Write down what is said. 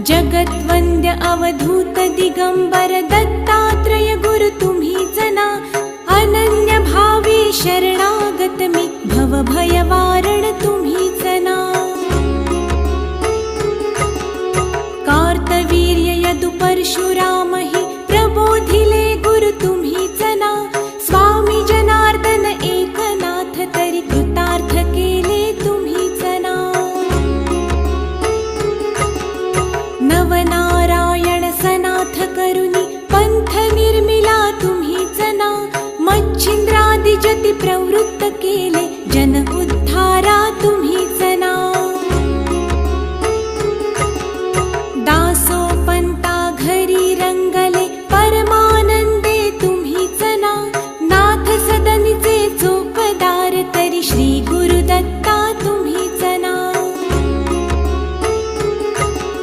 जगद्वन्द्य अवधूत दिगंबर दत्तात्रय गुरु तुम्हीच ना। अनन्य भावे शरणागत मी भव भयवारण तुम्हीच ना। कार्तवीर्य यदु परशुराम हि प्रबोधिले गुरु तुम्हीच ना। स्वामी जनार्दन एकनाथ तरी कृतार्थ केले तुम्हीच ना। नवनारायण सनाथ करुनी पंथ निर्मिला तुम्हीच ना। मच्छिंद्रादि जति प्रवृत्त केले जन उद्धारा तुम्हीच ना।